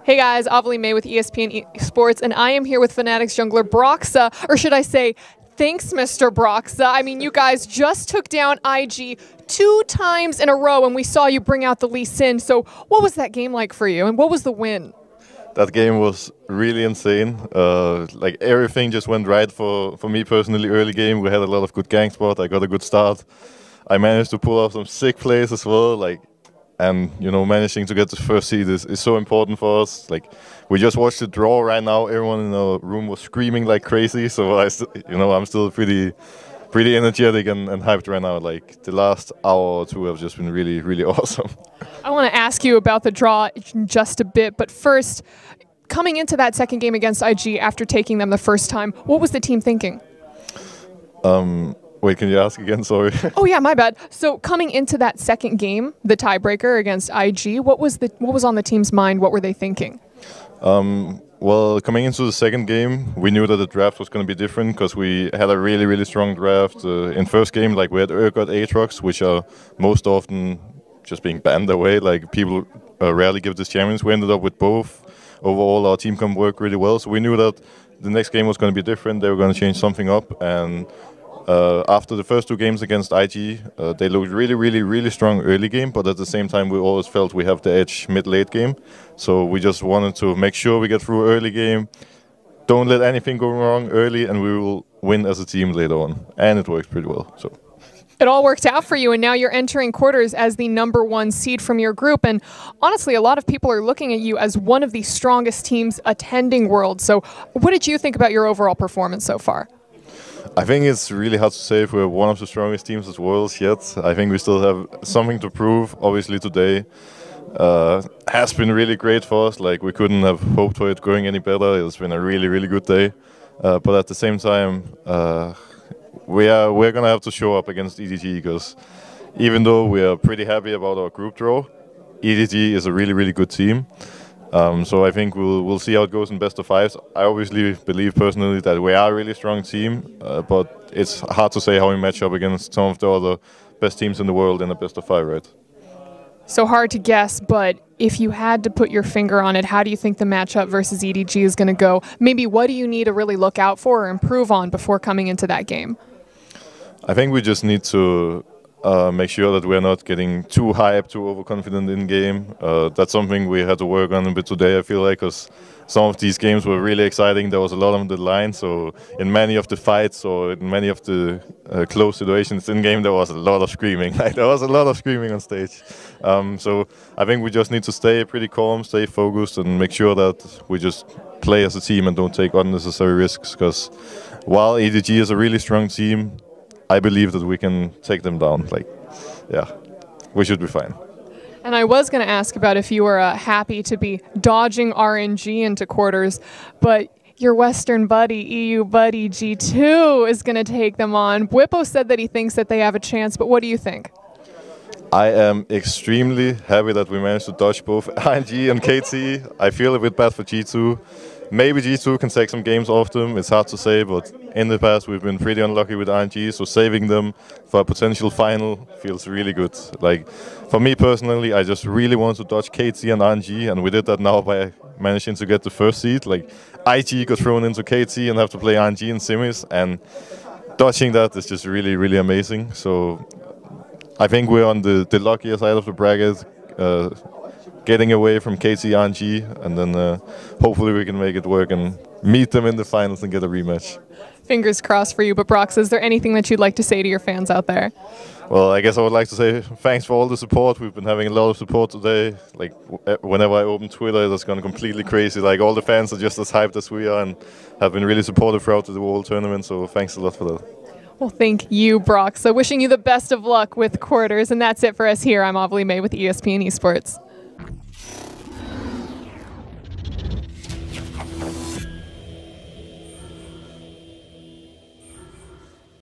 Hey guys, Ovilee May with ESPN Esports, and I am here with Fnatic's jungler Broxah, or should I say, thanks Mr. Broxah. I mean, you guys just took down IG 2 times in a row, and we saw you bring out the Lee Sin. So what was that game like for you, and what was the win? That game was really insane. Like everything just went right for me personally. Early game, we had a lot of good gank spot. I got a good start. I managed to pull off some sick plays as well. And you know, managing to get the first seed is so important for us. Like, we just watched the draw right now. Everyone in the room was screaming like crazy. So I'm still pretty energetic and hyped right now. Like, the last hour or two have just been really, really awesome. I want to ask you about the draw in just a bit, but first, coming into that second game against IG after taking them the first time, what was the team thinking? Wait, can you ask again? Sorry. Oh yeah, my bad. So coming into that second game, the tiebreaker against IG, what was on the team's mind? What were they thinking? Well, coming into the second game, we knew that the draft was going to be different because we had a really, really strong draft. In first game, like, we had Urgot Aatrox, which are most often just being banned away. Like, people rarely give this champions. We ended up with both. Overall, our team comp worked really well. So we knew that the next game was going to be different. They were going to change something up. And after the first 2 games against IG, they looked really, really, really strong early game, but at the same time we always felt we have the edge mid-late game. So we just wanted to make sure we get through early game, don't let anything go wrong early, and we will win as a team later on. And it works pretty well. So it all worked out for you, and now you're entering quarters as the #1 seed from your group. And honestly, a lot of people are looking at you as one of the strongest teams attending Worlds. So what did you think about your overall performance so far? I think it's really hard to say if we're one of the strongest teams at Worlds yet. I think we still have something to prove. Obviously today has been really great for us. Like, we couldn't have hoped for it going any better. It's been a really, really good day. But at the same time, we're gonna have to show up against EDG, because even though we are pretty happy about our group draw, EDG is a really, really good team. So I think we'll see how it goes in best of 5s. I obviously believe personally that we are a really strong team, but it's hard to say how we match up against some of the other best teams in the world in a best of 5, right? So hard to guess, but if you had to put your finger on it, how do you think the matchup versus EDG is going to go? Maybe what do you need to really look out for or improve on before coming into that game? I think we just need to make sure that we're not getting too hyped, too overconfident in game. That's something we had to work on a bit today, I feel like, because some of these games were really exciting. There was a lot on the line, so in many of the fights or in many of the close situations in game, there was a lot of screaming. Like, there was a lot of screaming on stage. So I think we just need to stay pretty calm, stay focused, and make sure that we just play as a team and don't take unnecessary risks, because while EDG is a really strong team, I believe that we can take them down. Like, yeah, we should be fine. And I was going to ask about if you were happy to be dodging RNG into quarters, but your Western buddy, EU buddy G2 is going to take them on. Bwipo said that he thinks that they have a chance, but what do you think? I am extremely happy that we managed to dodge both RNG and KT. I feel a bit bad for G2. Maybe G2 can take some games off them, it's hard to say, but in the past we've been pretty unlucky with RNG, so saving them for a potential final feels really good. Like, for me personally, I just really want to dodge KT and RNG, and we did that now by managing to get the first seed. Like, IG got thrown into KT and have to play RNG in semis, and dodging that is just really, really amazing. So I think we're on the luckier side of the bracket, getting away from KT RNG, and then hopefully we can make it work and meet them in the finals and get a rematch. Fingers crossed for you, but Broxah, is there anything that you'd like to say to your fans out there? Well, I guess I would like to say thanks for all the support. We've been having a lot of support today. Like, whenever I open Twitter, it's gone completely crazy. Like, all the fans are just as hyped as we are and have been really supportive throughout the whole tournament, so thanks a lot for that. Well, thank you, Broxah. Wishing you the best of luck with quarters, and that's it for us here. I'm Ovilee May with ESPN Esports.